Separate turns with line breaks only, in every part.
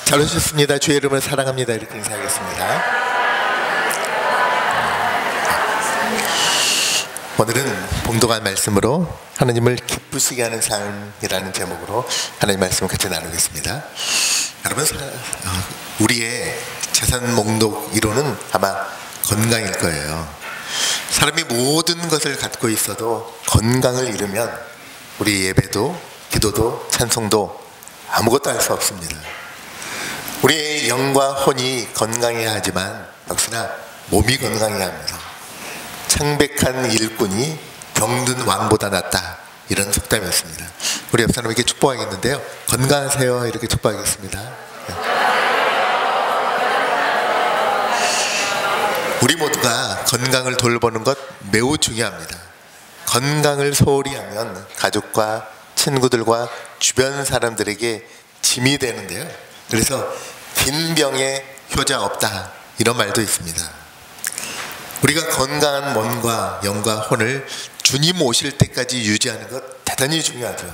잘 오셨습니다. 주의 이름을 사랑합니다. 이렇게 인사하겠습니다. 오늘은 봉독한 말씀으로 하나님을 기쁘시게 하는 삶이라는 제목으로 하나님 말씀을 같이 나누겠습니다. 여러분, 우리의 재산 목록 1호는 아마 건강일 거예요. 사람이 모든 것을 갖고 있어도 건강을 잃으면 우리 예배도 기도도 찬송도 아무것도 할 수 없습니다. 우리의 영과 혼이 건강해야 하지만 역시나 몸이 건강해야 합니다. 창백한 일꾼이 병든 왕보다 낫다, 이런 속담이었습니다. 우리 옆 사람에게 축복하겠는데요, 건강하세요 이렇게 축복하겠습니다. 우리 모두가 건강을 돌보는 것 매우 중요합니다. 건강을 소홀히 하면 가족과 친구들과 주변 사람들에게 짐이 되는데요, 그래서 빈 병에 효자 없다, 이런 말도 있습니다. 우리가 건강한 몸과 영과 혼을 주님 오실 때까지 유지하는 것 대단히 중요하죠.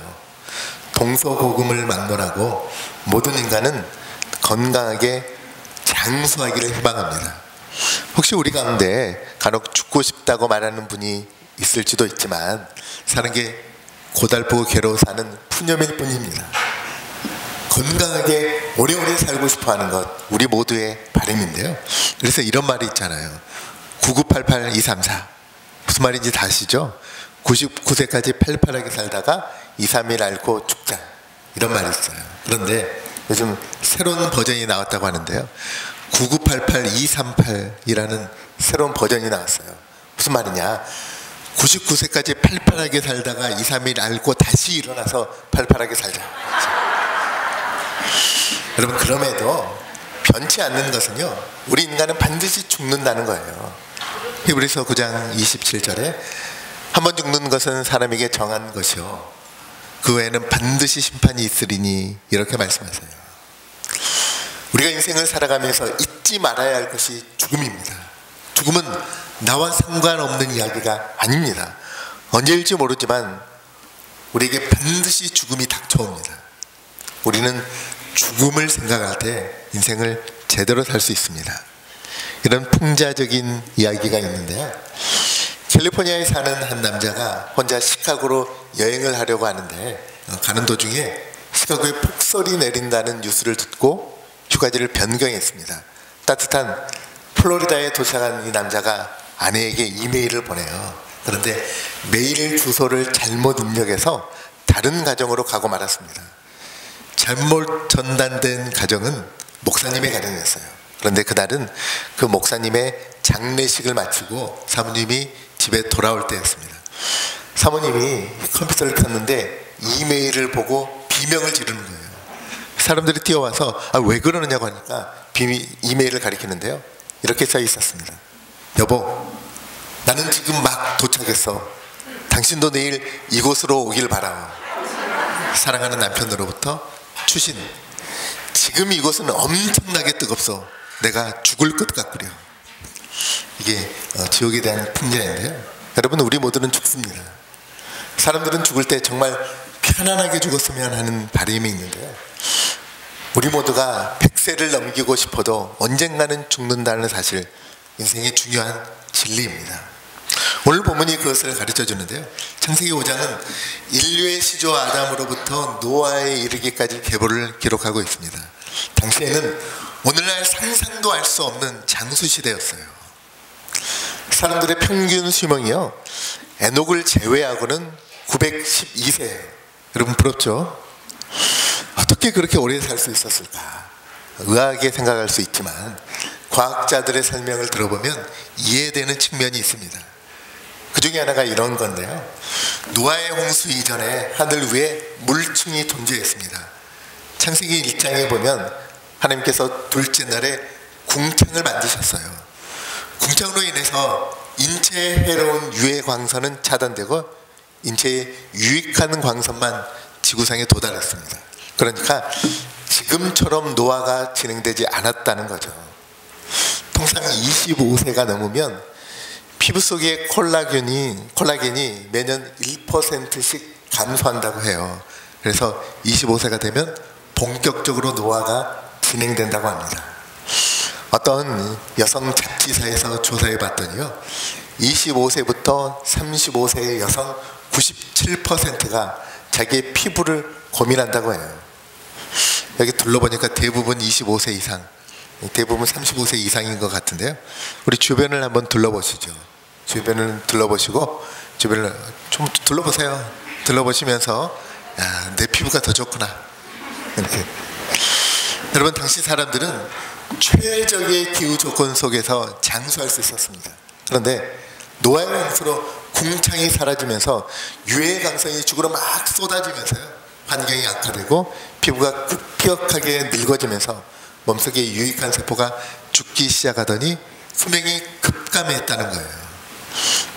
동서고금을 막론하고 모든 인간은 건강하게 장수하기를 희망합니다. 혹시 우리 가운데 간혹 죽고 싶다고 말하는 분이 있을지도 있지만 사는 게 고달프고 괴로워 사는 푸념일 뿐입니다. 건강하게 오래오래 살고 싶어하는 것 우리 모두의 바람인데요, 그래서 이런 말이 있잖아요. 9988-234 무슨 말인지 다 아시죠? 99세까지 팔팔하게 살다가 2-3일 앓고 죽자, 이런 말이 있어요. 그런데 요즘 새로운 버전이 나왔다고 하는데요, 9988-238이라는 새로운 버전이 나왔어요. 무슨 말이냐, 99세까지 팔팔하게 살다가 2-3일 앓고 다시 일어나서 팔팔하게 살자. 여러분, 그럼에도 변치 않는 것은요, 우리 인간은 반드시 죽는다는 거예요. 히브리서 9장 27절에 한 번 죽는 것은 사람에게 정한 것이요 그 외에는 반드시 심판이 있으리니, 이렇게 말씀하세요. 우리가 인생을 살아가면서 잊지 말아야 할 것이 죽음입니다. 죽음은 나와 상관없는 이야기가 아닙니다. 언제일지 모르지만 우리에게 반드시 죽음이 닥쳐옵니다. 우리는 죽음을 생각할 때 인생을 제대로 살 수 있습니다. 이런 풍자적인 이야기가 있는데요, 캘리포니아에 사는 한 남자가 혼자 시카고로 여행을 하려고 하는데 가는 도중에 시카고에 폭설이 내린다는 뉴스를 듣고 휴가지를 변경했습니다. 따뜻한 플로리다에 도착한 이 남자가 아내에게 이메일을 보내요. 그런데 메일 주소를 잘못 입력해서 다른 가정으로 가고 말았습니다. 잘못 전단된 가정은 목사님의 가정이었어요. 그런데 그날은 그 목사님의 장례식을 마치고 사모님이 집에 돌아올 때였습니다. 사모님이 컴퓨터를 켰는데 이메일을 보고 비명을 지르는 거예요. 사람들이 뛰어와서 왜 그러느냐고 하니까 이메일을 가리키는데요, 이렇게 써 있었습니다. 여보, 나는 지금 막 도착했어. 당신도 내일 이곳으로 오길 바라. 사랑하는 남편으로부터 추신. 지금 이곳은 엄청나게 뜨겁소. 내가 죽을 것 같구려. 이게 지옥에 대한 풍자인데요, 여러분, 우리 모두는 죽습니다. 사람들은 죽을 때 정말 편안하게 죽었으면 하는 바람이 있는데요, 우리 모두가 100세를 넘기고 싶어도 언젠가는 죽는다는 사실, 인생의 중요한 진리입니다. 오늘 본문이 그것을 가르쳐 주는데요, 창세기 5장은 인류의 시조 아담으로부터 노아에 이르기까지 계보를 기록하고 있습니다. 당시에는 오늘날 상상도 할 수 없는 장수시대였어요. 사람들의 평균 수명이요, 에녹을 제외하고는 912세. 여러분, 부럽죠? 어떻게 그렇게 오래 살 수 있었을까? 의아하게 생각할 수 있지만 과학자들의 설명을 들어보면 이해되는 측면이 있습니다. 그 중에 하나가 이런 건데요, 노아의 홍수 이전에 하늘 위에 물층이 존재했습니다. 창세기 1장에 보면 하나님께서 둘째 날에 궁창을 만드셨어요. 궁창으로 인해서 인체에 해로운 유해 광선은 차단되고 인체에 유익한 광선만 지구상에 도달했습니다. 그러니까 지금처럼 노화가 진행되지 않았다는 거죠. 통상 25세가 넘으면 피부 속의 콜라겐이 매년 1%씩 감소한다고 해요. 그래서 25세가 되면 본격적으로 노화가 진행된다고 합니다. 어떤 여성 잡지사에서 조사해 봤더니요, 25세부터 35세의 여성 97%가 자기의 피부를 고민한다고 해요. 여기 둘러보니까 대부분 25세 이상, 대부분 35세 이상인 것 같은데요. 우리 주변을 한번 둘러보시죠. 주변을 둘러보시고, 주변을 좀 둘러보세요. 둘러보시면서, 야, 내 피부가 더 좋구나, 이렇게. 여러분, 당시 사람들은 최적의 기후 조건 속에서 장수할 수 있었습니다. 그런데 노화의 홍수로 궁창이 사라지면서 유해 강성이 죽으러 막 쏟아지면서요, 환경이 악화되고 피부가 급격하게 늙어지면서 몸속에 유익한 세포가 죽기 시작하더니 수명이 급감했다는 거예요.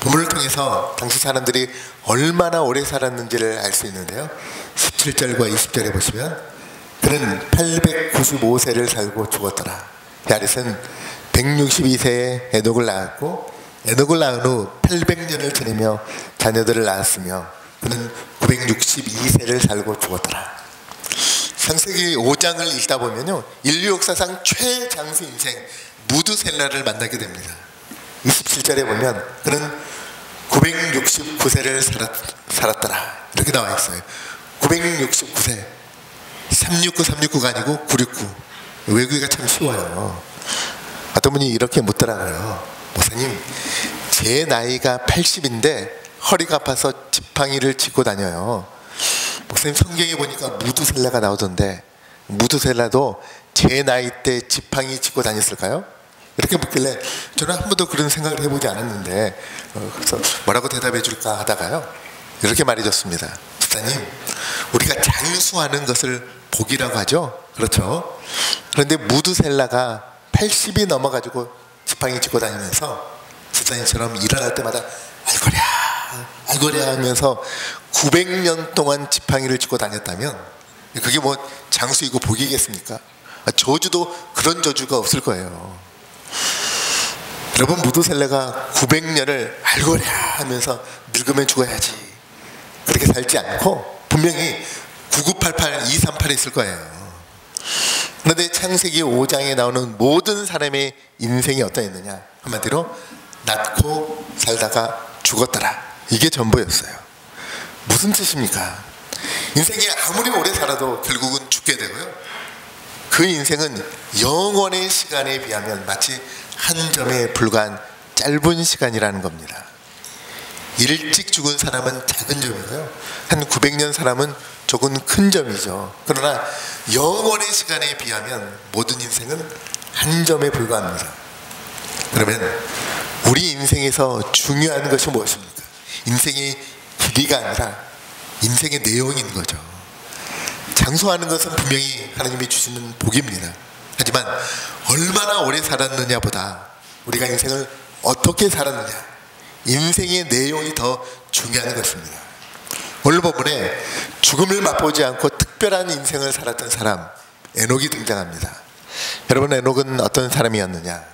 본문을 통해서 당시 사람들이 얼마나 오래 살았는지를 알 수 있는데요, 17절과 20절에 보시면 그는 895세를 살고 죽었더라. 야렛은 162세에 에녹을 낳았고, 에녹을 낳은 후 800년을 지내며 자녀들을 낳았으며 그는 962세를 살고 죽었더라. 창세기 5장을 읽다 보면요, 인류 역사상 최장수 인생 무두셀라를 만나게 됩니다. 27절에 보면 그는 969세를 살았더라, 이렇게 나와 있어요. 969세. 369가 아니고 969. 외우기가 참 쉬워요. 어떤 분이 이렇게 묻더라고요. 목사님, 제 나이가 80인데 허리가 아파서 지팡이를 짚고 다녀요. 목사님, 성경에 보니까 무두셀라가 나오던데 무두셀라도 제 나이 때 지팡이 짚고 다녔을까요? 이렇게 묻길래 저는 한 번도 그런 생각을 해보지 않았는데, 그래서 뭐라고 대답해 줄까 하다가요, 이렇게 말해줬습니다. 목사님, 우리가 장수하는 것을 복이라고 하죠. 그렇죠. 그런데 무두셀라가 80이 넘어가지고 지팡이 짚고 다니면서 집사님처럼 일어날 때마다 알거랴 알거랴 하면서 900년 동안 지팡이를 짚고 다녔다면 그게 뭐 장수이고 복이겠습니까? 저주도 그런 저주가 없을 거예요. 여러분, 무두셀라가 900년을 알거랴 하면서 늙으면 죽어야지 그렇게 살지 않고 분명히 9988, 238이 있을 거예요. 그런데 창세기 5장에 나오는 모든 사람의 인생이 어떠했느냐, 한마디로 낳고 살다가 죽었더라, 이게 전부였어요. 무슨 뜻입니까? 인생이 아무리 오래 살아도 결국은 죽게 되고요, 그 인생은 영원의 시간에 비하면 마치 한 점에 불과한 짧은 시간이라는 겁니다. 일찍 죽은 사람은 작은 점이고요, 한 900년 사람은 조금 큰 점이죠. 그러나 영원의 시간에 비하면 모든 인생은 한 점에 불과합니다. 그러면 우리 인생에서 중요한 것이 무엇입니까? 인생의 길이가 아니라 인생의 내용인 거죠. 장수하는 것은 분명히 하나님이 주시는 복입니다. 하지만 얼마나 오래 살았느냐보다 우리가 인생을 어떻게 살았느냐, 인생의 내용이 더 중요한 것입니다. 오늘 본문에 죽음을 맛보지 않고 특별한 인생을 살았던 사람, 에녹이 등장합니다. 여러분, 에녹은 어떤 사람이었느냐?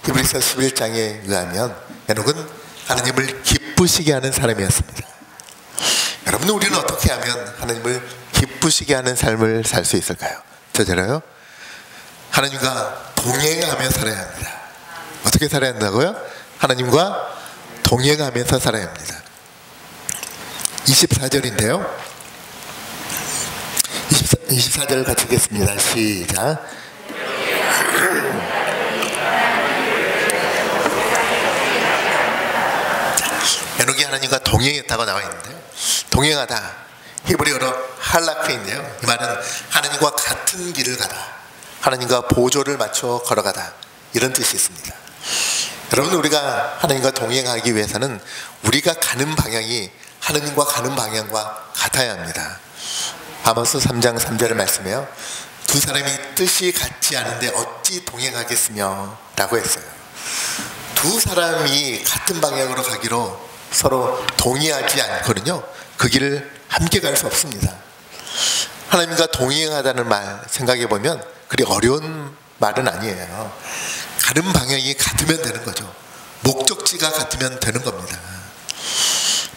히브리서 11장에 의하면 에녹은 하나님을 기쁘시게 하는 사람이었습니다. 여러분, 우리는 어떻게 하면 하나님을 기쁘시게 하는 삶을 살 수 있을까요? 저절로요, 하나님과 동행하며 살아야 합니다. 어떻게 살아야 한다고요? 하나님과 동행하면서 살아야 합니다. 24절인데요 24절 같이 읽겠습니다. 시작. 에녹이 하나님과 동행했다고 나와 있는데요, 동행하다, 히브리어로 할라크인데요, 이 말은 하나님과 같은 길을 가다, 하나님과 보조를 맞춰 걸어가다, 이런 뜻이 있습니다. 여러분, 우리가 하나님과 동행하기 위해서는 우리가 가는 방향이 하나님과 가는 방향과 같아야 합니다. 아모스 3장 3절의 말씀에요, 두 사람이 뜻이 같지 않은데 어찌 동행하겠으며 라고 했어요. 두 사람이 같은 방향으로 가기로 서로 동의하지 않거든요, 그 길을 함께 갈 수 없습니다. 하나님과 동행하다는 말 생각해 보면 그리 어려운 말은 아니에요. 가는 방향이 같으면 되는 거죠. 목적지가 같으면 되는 겁니다.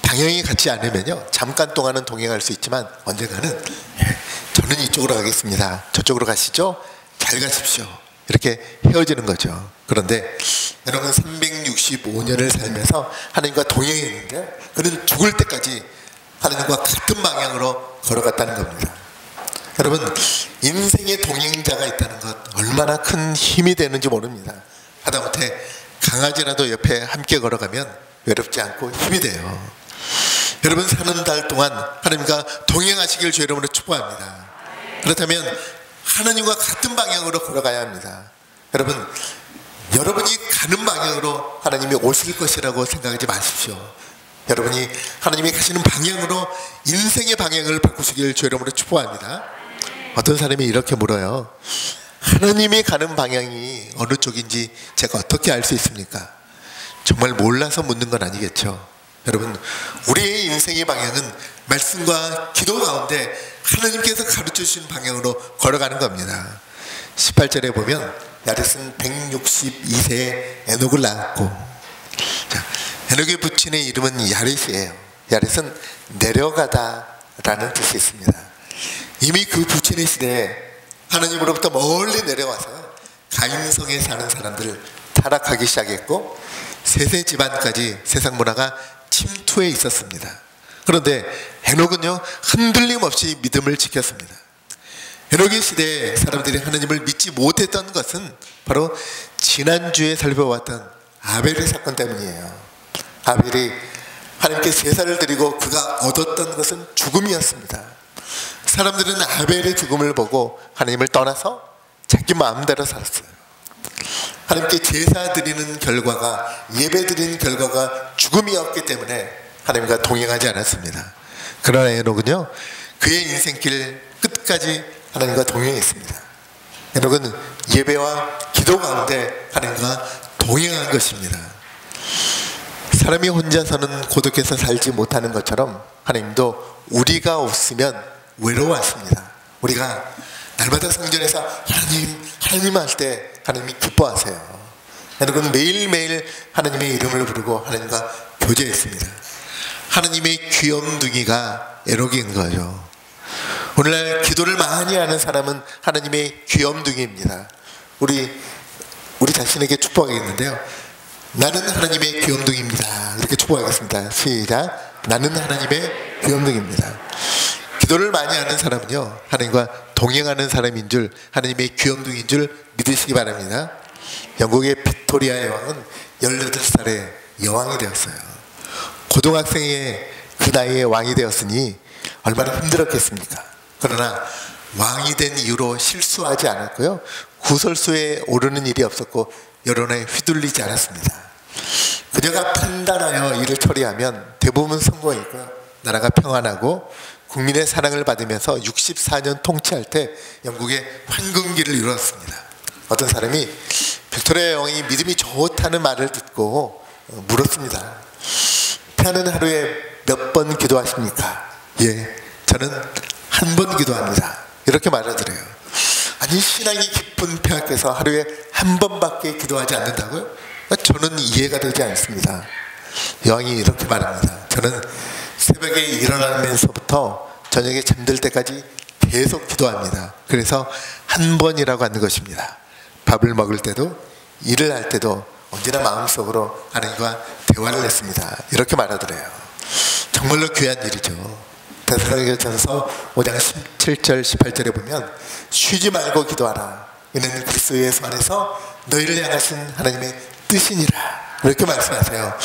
방향이 같지 않으면요, 잠깐 동안은 동행할 수 있지만 언젠가는 저는 이쪽으로 가겠습니다, 저쪽으로 가시죠, 잘 가십시오. 이렇게 헤어지는 거죠. 그런데 여러분 365년을 살면서 하나님과 동행했는데 그는 죽을 때까지 하나님과 같은 방향으로 걸어갔다는 겁니다. 여러분 인생의 동행자가 있다는 것 얼마나 큰 힘이 되는지 모릅니다. 하다못해 강아지라도 옆에 함께 걸어가면 외롭지 않고 힘이 돼요. 여러분 사는 달 동안 하나님과 동행하시길 주의 이름으로 축복합니다. 그렇다면 하나님과 같은 방향으로 걸어가야 합니다. 여러분 여러분이 가는 방향으로 하나님이 오실 것이라고 생각하지 마십시오. 여러분이 하나님이 가시는 방향으로 인생의 방향을 바꾸시길 주의 이름으로 축복합니다. 어떤 사람이 이렇게 물어요. 하나님이 가는 방향이 어느 쪽인지 제가 어떻게 알 수 있습니까? 정말 몰라서 묻는 건 아니겠죠. 여러분 우리의 인생의 방향은 말씀과 기도 가운데 하나님께서 가르쳐 주신 방향으로 걸어가는 겁니다. 18절에 보면 야렛은 162세에 에녹을 낳았고, 자, 에녹의 부친의 이름은 야렛이에요. 야렛은 내려가다 라는 뜻이 있습니다. 이미 그 부친의 시대에 하나님으로부터 멀리 내려와서 가인성에 사는 사람들을 타락하기 시작했고 세세 집안까지 세상 문화가 침투해 있었습니다. 그런데 에녹은요 흔들림 없이 믿음을 지켰습니다. 에녹의 시대에 사람들이 하나님을 믿지 못했던 것은 바로 지난주에 살펴봤던 아벨의 사건 때문이에요. 아벨이 하나님께 제사를 드리고 그가 얻었던 것은 죽음이었습니다. 사람들은 아벨의 죽음을 보고 하나님을 떠나서 자기 마음대로 살았어요. 하나님께 제사 드리는 결과가, 예배 드리는 결과가 죽음이었기 때문에 하나님과 동행하지 않았습니다. 그러나 에녹은요 그의 인생길 끝까지 하나님과 동행했습니다. 에녹은 예배와 기도 가운데 하나님과 동행한 것입니다. 사람이 혼자서는 고독해서 살지 못하는 것처럼 하나님도 우리가 없으면 외로워하십니다. 우리가 날마다 성전에서 하나님 할 때 하나님이 기뻐하세요. 에녹은 매일매일 하나님의 이름을 부르고 하나님과 교제했습니다. 하나님의 귀염둥이가 에녹인 거죠. 오늘날 기도를 많이 하는 사람은 하나님의 귀염둥이입니다. 우리 자신에게 축복하겠는데요. 나는 하나님의 귀염둥이입니다. 이렇게 축복하겠습니다. 시작. 나는 하나님의 귀염둥이입니다. 기도를 많이 하는 사람은요 하나님과 동행하는 사람인 줄, 하나님의 귀염둥이인 줄 믿으시기 바랍니다. 영국의 빅토리아 여왕은 18살에 여왕이 되었어요. 고등학생의 그 나이에 왕이 되었으니 얼마나 힘들었겠습니까? 그러나 왕이 된 이후로 실수하지 않았고요, 구설수에 오르는 일이 없었고 여론에 휘둘리지 않았습니다. 그녀가 판단하여 일을 처리하면 대부분 성공했고요, 나라가 평안하고 국민의 사랑을 받으면서 64년 통치할 때 영국의 황금기를 이루었습니다. 어떤 사람이 빅토리아 여왕이 믿음이 좋다는 말을 듣고 물었습니다. 폐하는 하루에 몇 번 기도하십니까? 예, 저는 한 번 기도합니다. 이렇게 말하더래요. 아니 신앙이 깊은 폐하께서 하루에 한 번밖에 기도하지 않는다고요? 저는 이해가 되지 않습니다. 여왕이 이렇게 말합니다. 저는 새벽에 일어나면서부터 저녁에 잠들 때까지 계속 기도합니다. 그래서 한 번이라고 하는 것입니다. 밥을 먹을 때도 일을 할 때도 언제나 마음속으로 하나님과 대화를 했습니다. 이렇게 말하더래요. 정말로 귀한 일이죠. 데살로니가전서 5장 17절 18절에 보면 쉬지 말고 기도하라. 이는 그리스도 예수 안에서 너희를 향하신 하나님의 뜻이니라. 이렇게 말씀하세요.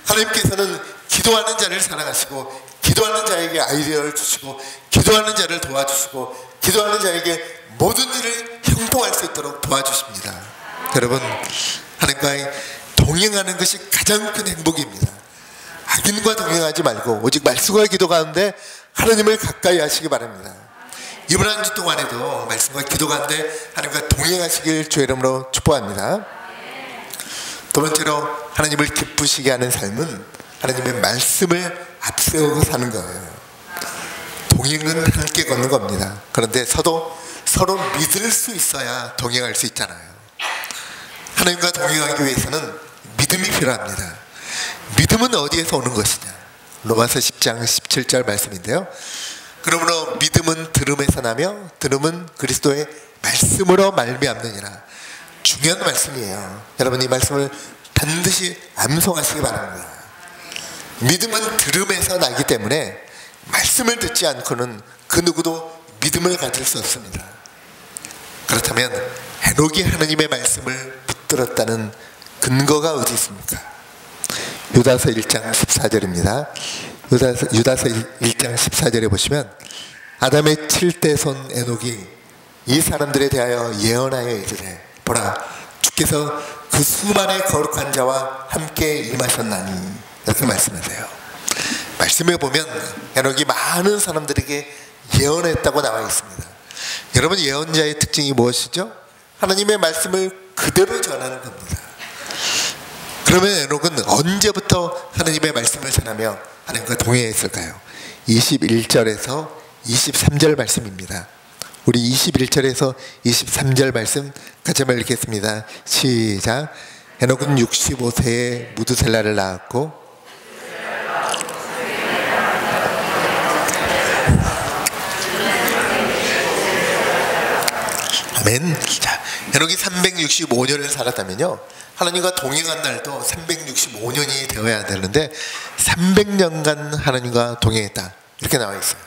하나님께서는 기도하는 자를 사랑하시고 기도하는 자에게 아이디어를 주시고 기도하는 자를 도와주시고 기도하는 자에게 모든 일을 형통할 수 있도록 도와주십니다. 여러분, 하나님과 동행하는 것이 가장 큰 행복입니다. 악인과 동행하지 말고 오직 말씀과 기도 가운데 하나님을 가까이 하시기 바랍니다. 이번 한 주 동안에도 말씀과 기도 가운데 하나님과 동행하시길 주의 이름으로 축복합니다. 두 번째로 하나님을 기쁘시게 하는 삶은 하나님의 말씀을 앞세우고 사는 거예요. 동행은 함께 걷는 겁니다. 그런데 서로 믿을 수 있어야 동행할 수 있잖아요. 하나님과 동행하기 위해서는 믿음이 필요합니다. 믿음은 어디에서 오는 것이냐? 로마서 10장 17절 말씀인데요. 그러므로 믿음은 들음에서 나며 들음은 그리스도의 말씀으로 말미암느니라. 중요한 말씀이에요. 여러분, 이 말씀을 반드시 암송하시기 바랍니다. 믿음은 들음에서 나기 때문에 말씀을 듣지 않고는 그 누구도 믿음을 가질 수 없습니다. 그렇다면 헤녹이 하느님의 말씀을 붙들었다는 근거가 어디 있습니까? 유다서 1장 14절입니다. 유다서 1장 14절에 보시면 아담의 7대 손 에녹이 이 사람들에 대하여 예언하여 이르되 보라, 주께서 그 수많은 거룩한 자와 함께 임하셨나니, 이렇게 말씀하세요. 말씀에 보면 에녹이 많은 사람들에게 예언했다고 나와 있습니다. 여러분, 예언자의 특징이 무엇이죠? 하나님의 말씀을 그대로 전하는 겁니다. 그러면 에녹은 언제부터 하나님의 말씀을 전하며 하나님과 동행했을까요? 21절에서 23절 말씀입니다. 우리 21절에서 23절 말씀 같이 한번 읽겠습니다. 시작. 에녹은 65세에 무두셀라를 낳았고 아멘. 자, 에녹이 365년을 살았다면요, 하나님과 동행한 날도 365년이 되어야 되는데 300년간 하나님과 동행했다, 이렇게 나와 있어요.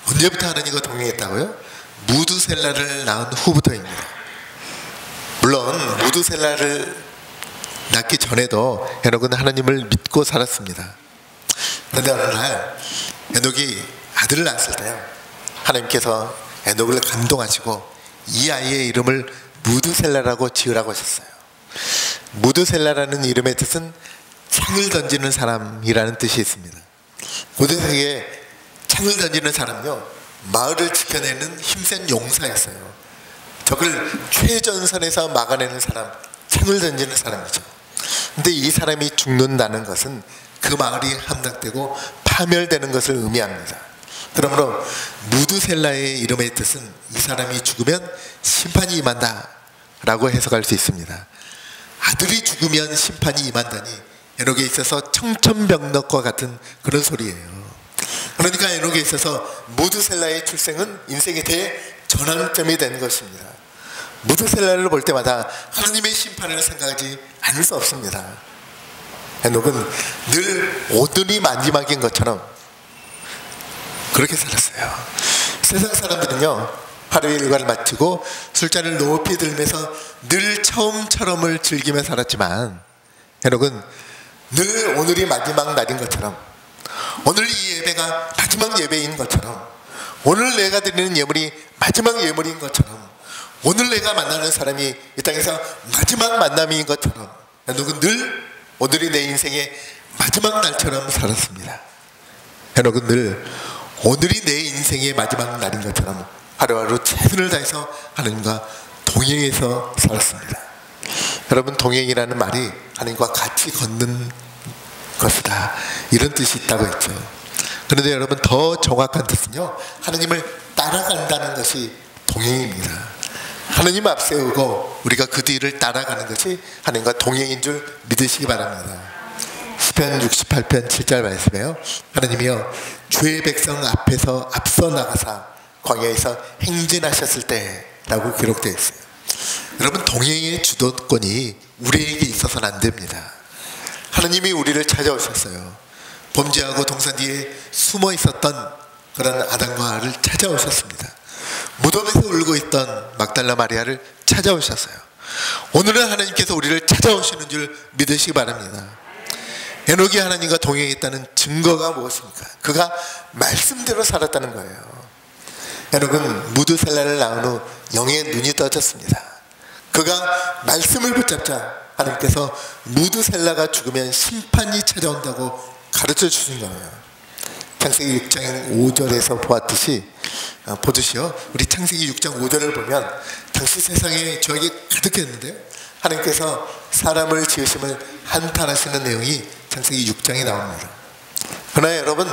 언제부터 하나님과 동행했다고요? 무두셀라를 낳은 후부터입니다. 물론 무두셀라를 낳기 전에도 에녹은 하나님을 믿고 살았습니다. 그런데 어느 날 에녹이 아들을 낳았을 때요, 하나님께서 에녹을 감동하시고 이 아이의 이름을 무두셀라라고 지으라고 하셨어요. 무두셀라라는 이름의 뜻은 창을 던지는 사람이라는 뜻이 있습니다. 고대세계에 창을 던지는 사람요, 마을을 지켜내는 힘센 용사였어요. 적을 최전선에서 막아내는 사람, 창을 던지는 사람이죠. 근데 이 사람이 죽는다는 것은 그 마을이 함락되고 파멸되는 것을 의미합니다. 그러므로 무두셀라의 이름의 뜻은 이 사람이 죽으면 심판이 임한다 라고 해석할 수 있습니다. 아들이 죽으면 심판이 임한다니 에녹에 있어서 청천벽력과 같은 그런 소리예요. 그러니까 에녹에 있어서 무두셀라의 출생은 인생의 대전환점이 된 것입니다. 무두셀라를 볼 때마다 하나님의 심판을 생각하지 않을 수 없습니다. 에녹은 늘 오늘이 마지막인 것처럼 그렇게 살았어요. 세상 사람들은요, 하루의 일과를 마치고 술잔을 높이 들면서 늘 처음처럼을 즐기며 살았지만 에녹은 늘 오늘이 마지막 날인 것처럼, 오늘 이 예배가 마지막 예배인 것처럼, 오늘 내가 드리는 예물이 마지막 예물인 것처럼, 오늘 내가 만나는 사람이 이 땅에서 마지막 만남인 것처럼 에녹은 늘 오늘이 내 인생의 마지막 날처럼 살았습니다. 에녹은 늘 오늘이 내 인생의 마지막 날인 것처럼 하루하루 최선을 다해서 하나님과 동행해서 살았습니다. 여러분, 동행이라는 말이 하나님과 같이 걷는 것이다, 이런 뜻이 있다고 했죠. 그런데 여러분, 더 정확한 뜻은요, 하나님을 따라간다는 것이 동행입니다. 하나님 앞세우고 우리가 그 뒤를 따라가는 것이 하나님과 동행인 줄 믿으시기 바랍니다. 시편 68편 7절 말씀에요, 하나님이여 주의 백성 앞에서 앞서 나가사 광야에서 행진하셨을 때라고 기록되어 있어요. 여러분, 동행의 주도권이 우리에게 있어서는 안 됩니다. 하나님이 우리를 찾아오셨어요. 범죄하고 동산 뒤에 숨어 있었던 그런 아담과 하와를 찾아오셨습니다. 무덤에서 울고 있던 막달라 마리아를 찾아오셨어요. 오늘은 하나님께서 우리를 찾아오시는 줄 믿으시기 바랍니다. 에녹이 하나님과 동행했다는 증거가 무엇입니까? 그가 말씀대로 살았다는 거예요. 에녹은 무두셀라를 낳은 후 영의 눈이 떠졌습니다. 그가 말씀을 붙잡자 하나님께서 무두셀라가 죽으면 심판이 찾아온다고 가르쳐 주신 거예요. 창세기 6장 5절에서 보듯이요, 우리 창세기 6장 5절을 보면 당시 세상에 죄악이 가득했는데 하나님께서 사람을 지으심을 한탄하시는 내용이 창세기 6장에 나옵니다. 그러나 여러분,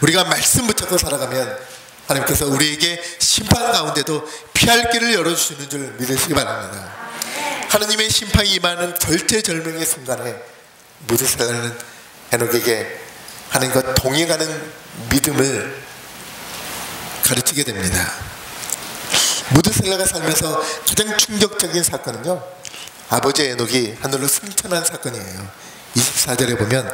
우리가 말씀 붙잡고 살아가면 하나님께서 우리에게 심판 가운데도 피할 길을 열어주시는 줄 믿으시기 바랍니다. 하나님의 심판이 임하는 절체절명의 순간에 무두셀라는 에녹에게 하나님과 동행하는 믿음을 가르치게 됩니다. 무드셀라가 살면서 가장 충격적인 사건은요, 아버지 에녹이 하늘로 승천한 사건이에요. 24절에 보면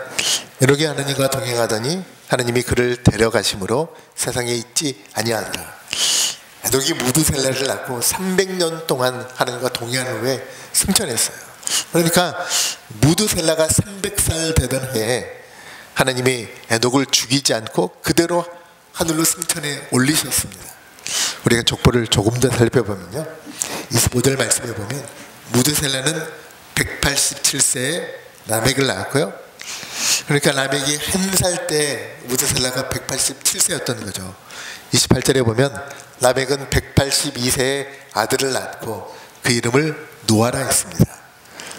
에녹이 하나님과 동행하더니 하나님이 그를 데려가심으로 세상에 있지 아니하더라. 에녹이 무드셀라를 낳고 300년 동안 하나님과 동행한 후에 승천했어요. 그러니까 무드셀라가 300살 되던 해에 하나님이 에녹을 죽이지 않고 그대로 하늘로 승천해 올리셨습니다. 우리가 족보를 조금 더 살펴보면요, 25절 말씀에 보면 무드셀라는 187세에 라멕을 낳았고요. 그러니까 라멕이 한 살 때 무드셀라가 187세였던 거죠. 28절에 보면 라멕은 182세에 아들을 낳고 그 이름을 노아라 했습니다.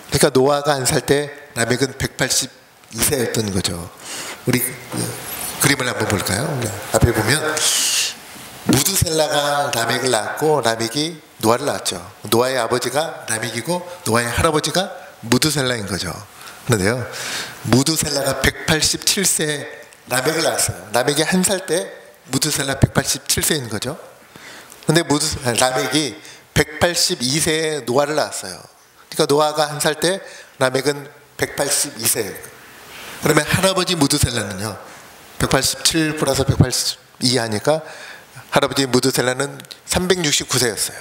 그러니까 노아가 한 살 때 라멕은 182세였던 거죠. 우리 그림을 한번 볼까요? 앞에 보면 무드셀라가 라멕을 낳았고 라멕이 노아를 낳았죠. 노아의 아버지가 라멕이고 노아의 할아버지가 무드셀라인 거죠. 그런데요, 무드셀라가 187세에 라멕을 낳았어요. 라멕이 한 살 때 무드셀라 187세인 거죠. 그런데 라멕이 182세에 노아를 낳았어요. 그러니까 노아가 한 살 때 라멕은 182세예요. 그러면 할아버지 무드셀라는요, 187 플러스 182 하니까 할아버지 무드셀라는 369세였어요.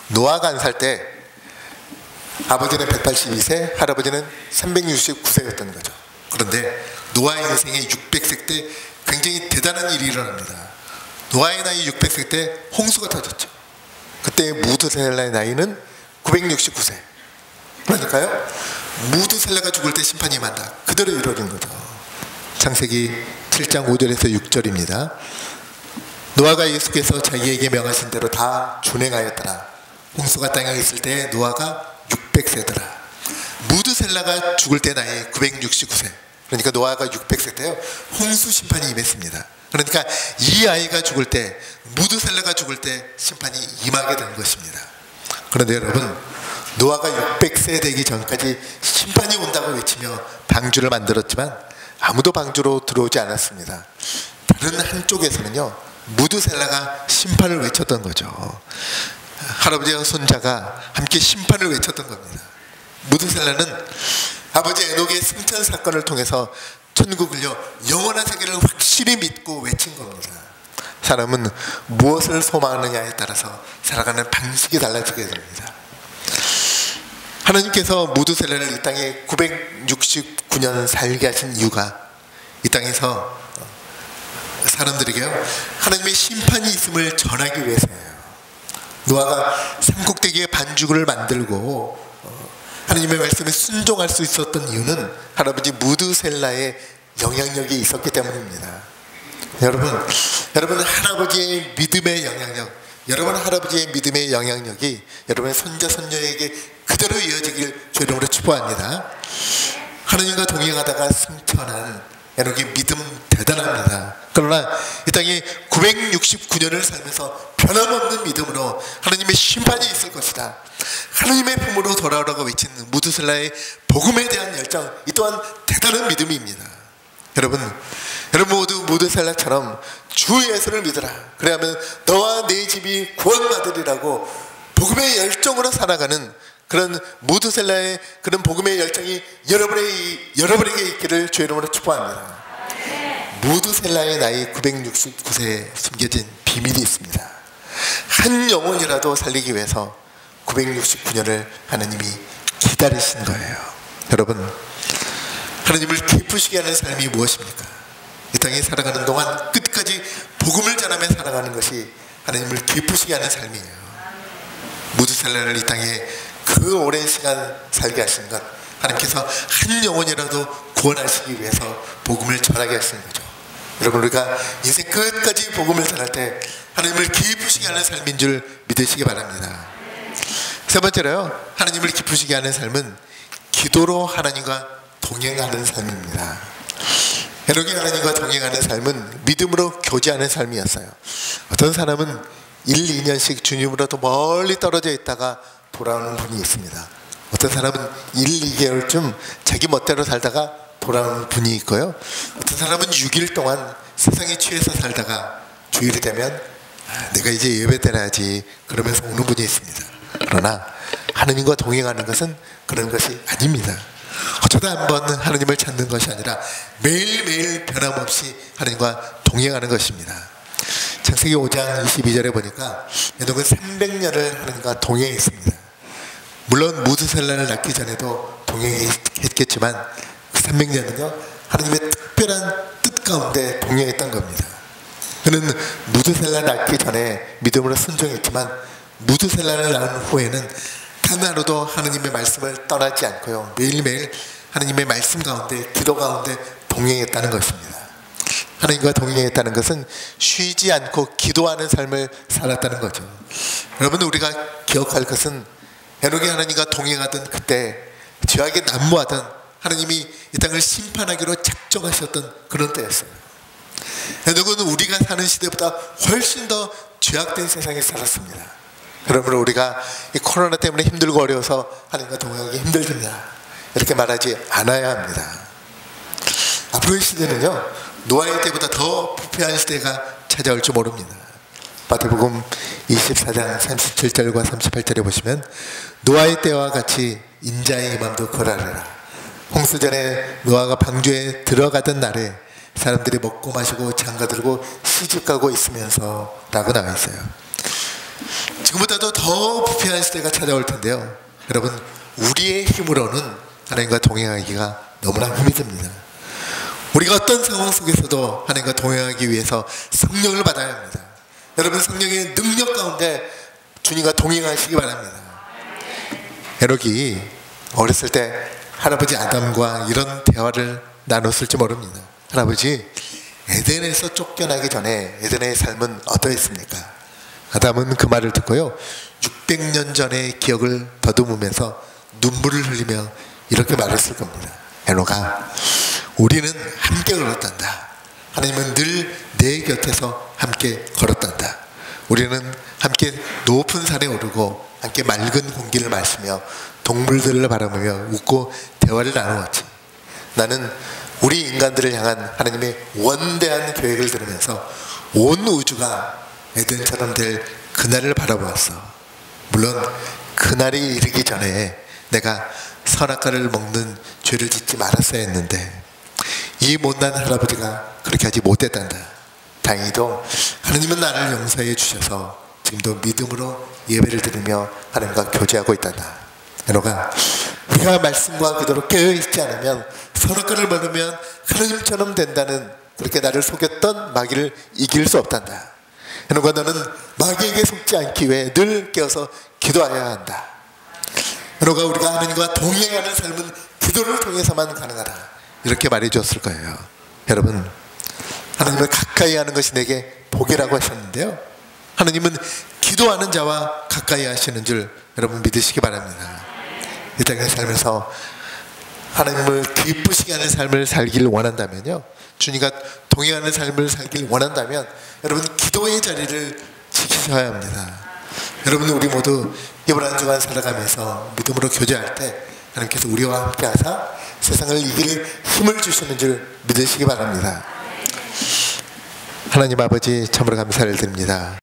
노아가 한 살 때 아버지는 182세, 할아버지는 369세였던 거죠. 그런데 노아의 인생의 600세 때 굉장히 대단한 일이 일어납니다. 노아의 나이 600세 때 홍수가 터졌죠. 그때 무드셀라의 나이는 969세. 그러니까요, 무드셀라가 죽을 때 심판이 임한다. 그대로 이루어진 거죠. 창세기 7장 5절에서 6절입니다. 노아가 예수께서 자기에게 명하신 대로 다 준행하였더라. 홍수가 땅에 있을 때 노아가 600세더라. 무드셀라가 죽을 때 나이 969세. 그러니까 노아가 600세 때요, 홍수 심판이 임했습니다. 그러니까 이 아이가 죽을 때, 무드셀라가 죽을 때 심판이 임하게 된 것입니다. 그런데 여러분, 노아가 600세 되기 전까지 심판이 온다고 외치며 방주를 만들었지만 아무도 방주로 들어오지 않았습니다. 다른 한쪽에서는요, 무드셀라가 심판을 외쳤던 거죠. 할아버지와 손자가 함께 심판을 외쳤던 겁니다. 무드셀라는 아버지 에녹의 승천 사건을 통해서 천국을요, 영원한 세계를 확실히 믿고 외친 겁니다. 사람은 무엇을 소망하느냐에 따라서 살아가는 방식이 달라지게 됩니다. 하나님께서 무드셀라를 이 땅에 969년 살게 하신 이유가 이 땅에서 사람들에게요, 하나님의 심판이 있음을 전하기 위해서예요. 노아가 산꼭대기에 반죽을 만들고 하나님의 말씀에 순종할 수 있었던 이유는 할아버지 무드셀라의 영향력이 있었기 때문입니다. 여러분 할아버지의 믿음의 영향력, 여러분 할아버지의 믿음의 영향력이 여러분의 손자 손녀에게 그대로 이어지길 주의 이름으로 축복합니다. 하나님과 동행하다가 승천한 에녹의 믿음 대단합니다. 그러나 이 땅에 969년을 살면서 변함없는 믿음으로 하나님의 심판이 있을 것이다, 하나님의 품으로 돌아오라고 외친 무드셀라의 복음에 대한 열정, 이 또한 대단한 믿음입니다. 여러분 모두 무드셀라처럼 주 예수를 믿으라, 그래야면 너와 네 집이 구원받으리라고 복음의 열정으로 살아가는 그런 무드셀라의 그런 복음의 열정이 여러분에게 있기를 주의 이름으로 축복합니다. 무드셀라의 나이 969세에 숨겨진 비밀이 있습니다. 한 영혼이라도 살리기 위해서 969년을 하나님이 기다리신 거예요. 여러분, 하나님을 기쁘시게 하는 삶이 무엇입니까? 이 땅에 살아가는 동안 끝까지 복음을 전하며 살아가는 것이 하나님을 기쁘시게 하는 삶이에요. 무드셀라를 이 땅에 그 오랜 시간 살게 하신 것, 하나님께서 한 영혼이라도 구원하시기 위해서 복음을 전하게 하신 거죠. 여러분, 우리가 인생 끝까지 복음을 전할 때 하나님을 기쁘시게 하는 삶인 줄 믿으시기 바랍니다. 세 번째로요, 하나님을 기쁘시게 하는 삶은 기도로 하나님과 동행하는 삶입니다. 에녹이 하나님과 동행하는 삶은 믿음으로 교제하는 삶이었어요. 어떤 사람은 1, 2년씩 주님으로부터 멀리 떨어져 있다가 돌아오는 분이 있습니다. 어떤 사람은 1, 2개월쯤 자기 멋대로 살다가 돌아오는 분이 있고요, 어떤 사람은 6일 동안 세상에 취해서 살다가 주일이 되면 내가 이제 예배 드려야지 그러면서 오는 분이 있습니다. 그러나 하느님과 동행하는 것은 그런 것이 아닙니다. 어쩌다 한번 하느님을 찾는 것이 아니라 매일매일 변함없이 하느님과 동행하는 것입니다. 창세기 5장 22절에 보니까 에녹은 300년을 하느님과 동행했습니다. 물론 무드셀라를 낳기 전에도 동행했겠지만 그 300년은요 하느님의 특별한 뜻 가운데 동행했던 겁니다. 그는 무드셀라 낳기 전에 믿음으로 순종했지만 무드셀라를 낳은 후에는 단 하루도 하느님의 말씀을 떠나지 않고요 매일매일 하느님의 말씀 가운데 기도 가운데 동행했다는 것입니다. 하느님과 동행했다는 것은 쉬지 않고 기도하는 삶을 살았다는 거죠. 여러분, 우리가 기억할 것은 에녹이 하느님과 동행하던 그때 죄악에 난무하던 하느님이 이 땅을 심판하기로 작정하셨던 그런 때였어요. 에녹은 우리가 사는 시대보다 훨씬 더 죄악된 세상에 살았습니다. 그러므로 우리가 이 코로나 때문에 힘들고 어려워서 하느님과 동행하기 힘들겠냐 이렇게 말하지 않아야 합니다. 앞으로의 시대는요 노아의 때보다 더 부패한 시대가 찾아올지 모릅니다. 마태복음 24장 37절과 38절에 보시면 노아의 때와 같이 인자의 임함도 그러하리라. 홍수전에 노아가 방주에 들어가던 날에 사람들이 먹고 마시고 장가들고 시집가고 있으면서 라고 나와 있어요. 지금보다도 더 부패한 시대가 찾아올 텐데요 여러분, 우리의 힘으로는 하나님과 동행하기가 너무나 힘이 듭니다. 우리가 어떤 상황 속에서도 하나님과 동행하기 위해서 성령을 받아야 합니다. 여러분, 성령의 능력 가운데 주님과 동행하시기 바랍니다. 에녹이 어렸을 때 할아버지 아담과 이런 대화를 나눴을지 모릅니다. 할아버지, 에덴에서 쫓겨나기 전에 에덴의 삶은 어떠했습니까? 아담은 그 말을 듣고요 600년 전의 기억을 더듬으면서 눈물을 흘리며 이렇게 말했을 겁니다. 에녹아, 우리는 함께 걸었단다. 하나님은 늘 내 곁에서 함께 걸었단다. 우리는 함께 높은 산에 오르고 함께 맑은 공기를 마시며 동물들을 바라보며 웃고 대화를 나누었지. 나는 우리 인간들을 향한 하나님의 원대한 계획을 들으면서 온 우주가 에덴처럼 될 그날을 바라보았어. 물론 그날이 이르기 전에 내가 선악과를 먹는 죄를 짓지 말았어야 했는데 이 못난 할아버지가 그렇게 하지 못했단다. 다행히도 하나님은 나를 용서해 주셔서 지금도 믿음으로 예배를 드리며 하나님과 교제하고 있단다. 에녹아, 우리가 말씀과 기도로 깨어있지 않으면 선악과를 먹으면 하나님처럼 된다는 그렇게 나를 속였던 마귀를 이길 수 없단다. 에녹아, 너는 마귀에게 속지 않기 위해 늘 깨어서 기도해야 한다. 에녹아, 우리가 하나님과 동행하는 삶은 기도를 통해서만 가능하다. 이렇게 말해주었을 거예요. 여러분, 하나님을 가까이 하는 것이 내게 복이라고 하셨는데요 하나님은 기도하는 자와 가까이 하시는 줄 여러분 믿으시기 바랍니다. 이 땅의 삶에서 하나님을 기쁘시게 하는 삶을 살기를 원한다면요 주님과 동행하는 삶을 살기를 원한다면 여러분 기도의 자리를 지키셔야 합니다. 여러분, 우리 모두 이번 한 주간 살아가면서 믿음으로 교제할 때 하나님께서 우리와 함께 하사 세상을 이길 힘을 주시는 줄 믿으시기 바랍니다. 하나님 아버지, 참으로 감사를 드립니다.